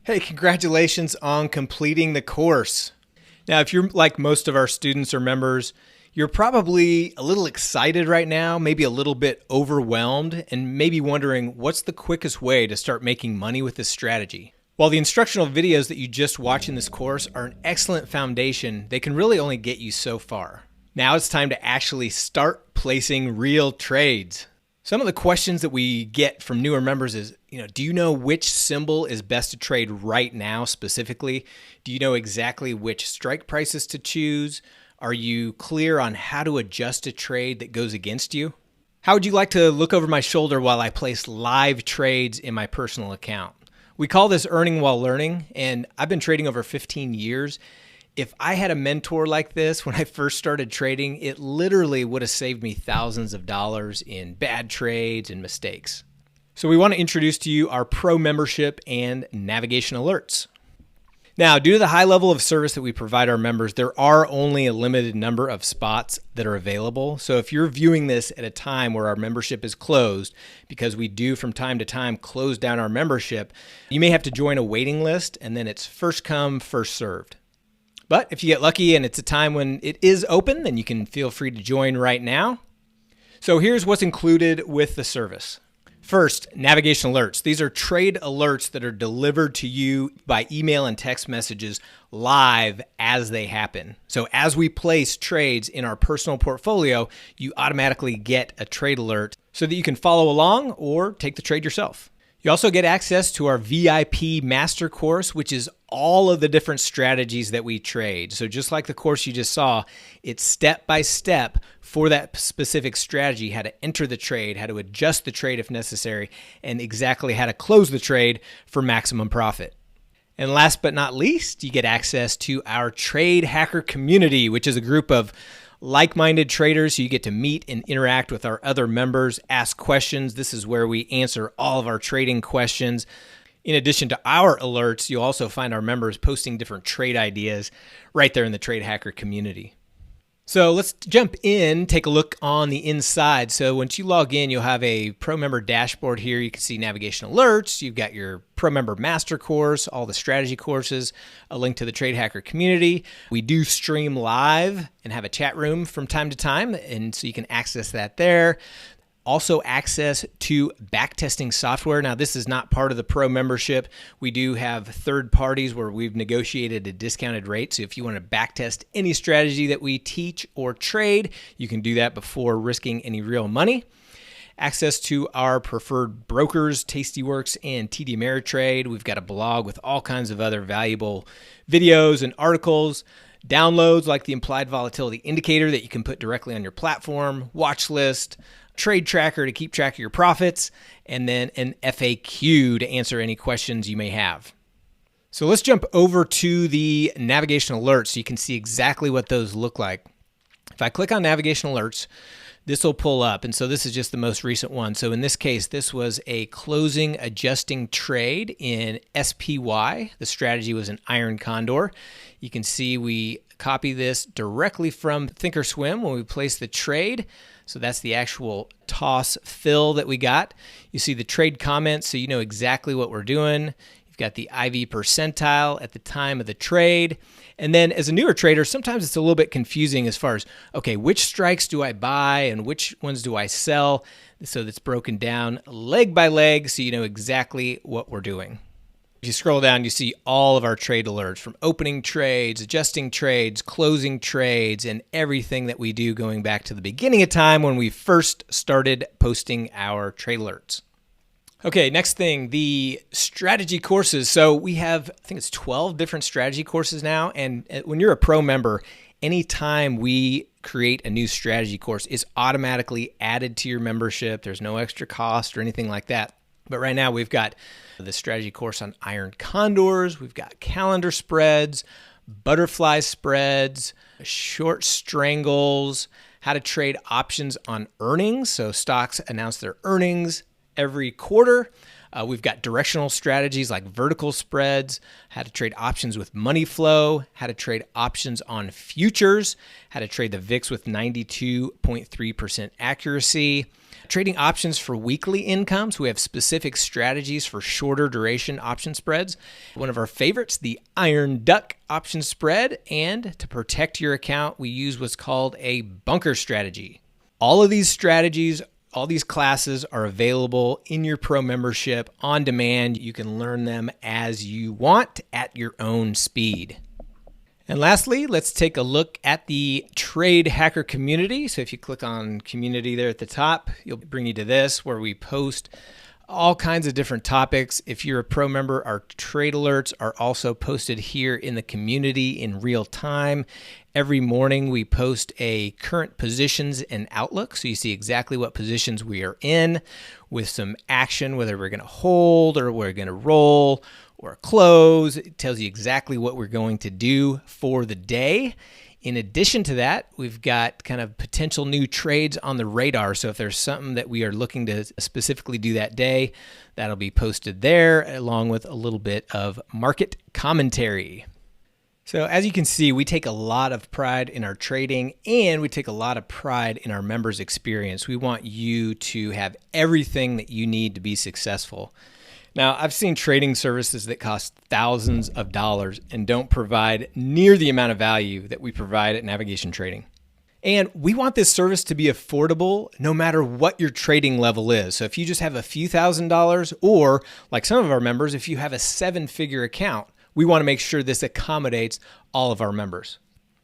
Hey, congratulations on completing the course. Now, if you're like most of our students or members, you're probably a little excited right now, maybe a little bit overwhelmed, and maybe wondering what's the quickest way to start making money with this strategy. While the instructional videos that you just watched in this course are an excellent foundation, they can really only get you so far. Now it's time to actually start placing real trades. Some of the questions that we get from newer members is, do you know which symbol is best to trade right now specifically? Do you know exactly which strike prices to choose? Are you clear on how to adjust a trade that goes against you? How would you like to look over my shoulder while I place live trades in my personal account? We call this earning while learning, and I've been trading over 15 years. If I had a mentor like this when I first started trading, it literally would have saved me thousands of dollars in bad trades and mistakes. So we want to introduce to you our Pro membership and navigation alerts. Now, due to the high level of service that we provide our members, there are only a limited number of spots that are available. So if you're viewing this at a time where our membership is closed, because we do from time to time close down our membership, you may have to join a waiting list, and then it's first come, first served. But if you get lucky and it's a time when it is open, then you can feel free to join right now. So here's what's included with the service. First, navigation alerts. These are trade alerts that are delivered to you by email and text messages live as they happen. So as we place trades in our personal portfolio, you automatically get a trade alert so that you can follow along or take the trade yourself. You also get access to our VIP Master Course, which is all of the different strategies that we trade. So just like the course you just saw, it's step by step for that specific strategy, how to enter the trade, how to adjust the trade if necessary, and exactly how to close the trade for maximum profit. And last but not least, you get access to our Trade Hacker community, which is a group of like-minded traders who you get to meet and interact with our other members, ask questions. This is where we answer all of our trading questions. In addition to our alerts, you'll also find our members posting different trade ideas right there in the Trade Hacker community. So let's jump in, take a look on the inside. So once you log in, you'll have a Pro Member dashboard here. You can see navigation alerts. You've got your Pro Member Master Course, all the strategy courses, a link to the Trade Hacker community. We do stream live and have a chat room from time to time, and so you can access that there. Also access to backtesting software. Now, this is not part of the Pro membership. We do have third parties where we've negotiated a discounted rate. So if you want to backtest any strategy that we teach or trade, you can do that before risking any real money. Access to our preferred brokers, Tastyworks and TD Ameritrade. We've got a blog with all kinds of other valuable videos and articles. Downloads like the implied volatility indicator that you can put directly on your platform, watch list, trade tracker to keep track of your profits, and then an FAQ to answer any questions you may have. So let's jump over to the navigation alerts so you can see exactly what those look like. If I click on navigation alerts, this will pull up. And so this is just the most recent one. So in this case, this was a closing adjusting trade in SPY. The strategy was an iron condor. You can see we copy this directly from Thinkorswim when we place the trade. So that's the actual toss fill that we got. You see the trade comments, so you know exactly what we're doing. You've got the IV percentile at the time of the trade. And then as a newer trader, sometimes it's a little bit confusing as far as, okay, which strikes do I buy and which ones do I sell? So that's broken down leg by leg so you know exactly what we're doing. If you scroll down, you see all of our trade alerts from opening trades, adjusting trades, closing trades, and everything that we do going back to the beginning of time when we first started posting our trade alerts. Okay, next thing, the strategy courses. So we have, I think it's 12 different strategy courses now. And when you're a Pro member, anytime we create a new strategy course, it's automatically added to your membership. There's no extra cost or anything like that. But right now we've got the strategy course on iron condors. We've got calendar spreads, butterfly spreads, short strangles, how to trade options on earnings. So stocks announce their earnings every quarter. We've got directional strategies like vertical spreads, how to trade options with money flow, how to trade options on futures, how to trade the VIX with 92.3% accuracy, trading options for weekly incomes. We have specific strategies for shorter duration option spreads. One of our favorites, the Iron Duck option spread. And to protect your account, we use what's called a bunker strategy. All of these strategies, all these classes are available in your pro membership on demand. You can learn them as you want at your own speed. And lastly, let's take a look at the Trade Hacker community. So if you click on community there at the top, it'll bring you to this where we post all kinds of different topics. If you're a pro member, our trade alerts are also posted here in the community in real time. Every morning we post a current positions and outlook, so you see exactly what positions we are in with some action, whether we're going to hold or we're going to roll or close. It tells you exactly what we're going to do for the day. In addition to that, we've got kind of potential new trades on the radar. So if there's something that we are looking to specifically do that day, that'll be posted there along with a little bit of market commentary. So as you can see, we take a lot of pride in our trading and we take a lot of pride in our members' experience. We want you to have everything that you need to be successful. Now, I've seen trading services that cost thousands of dollars and don't provide near the amount of value that we provide at Navigation Trading. And we want this service to be affordable no matter what your trading level is. So if you just have a few $1,000s, or like some of our members, if you have a 7-figure account, we want to make sure this accommodates all of our members.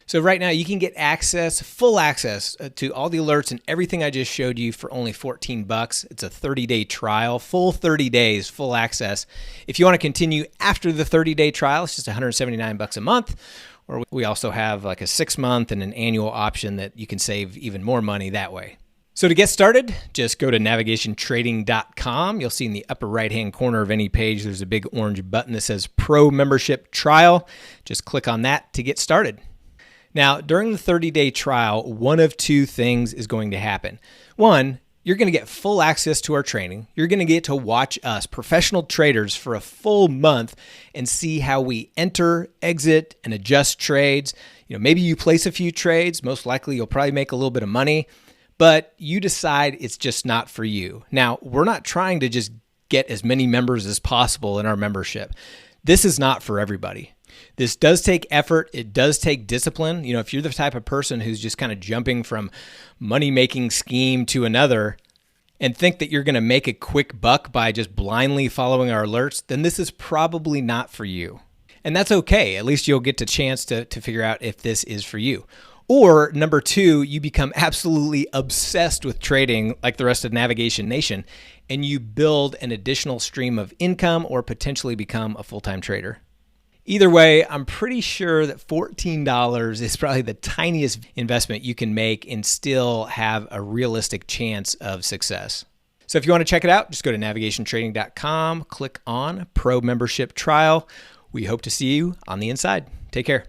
So right now you can get access, full access to all the alerts and everything I just showed you for only $14. It's a 30-day trial, full 30 days, full access. If you want to continue after the 30-day trial, it's just $179 a month. Or we also have like a 6-month and an annual option that you can save even more money that way. So to get started, just go to navigationtrading.com. You'll see in the upper right-hand corner of any page, there's a big orange button that says Pro Membership Trial. Just click on that to get started. Now, during the 30-day trial, one of two things is going to happen. One, you're going to get full access to our training. You're going to get to watch us, professional traders, for a full month and see how we enter, exit, and adjust trades. Maybe you place a few trades. Most likely, you'll probably make a little bit of money, but you decide it's just not for you. Now, we're not trying to just get as many members as possible in our membership. This is not for everybody. This does take effort. It does take discipline. If you're the type of person who's just kind of jumping from money-making scheme to another and think that you're going to make a quick buck by just blindly following our alerts, then this is probably not for you. And that's okay. At least you'll get the chance to figure out if this is for you. Or number two, you become absolutely obsessed with trading like the rest of Navigation Nation, and you build an additional stream of income or potentially become a full-time trader. Either way, I'm pretty sure that $14 is probably the tiniest investment you can make and still have a realistic chance of success. So if you want to check it out, just go to navigationtrading.com, click on Pro Membership Trial. We hope to see you on the inside. Take care.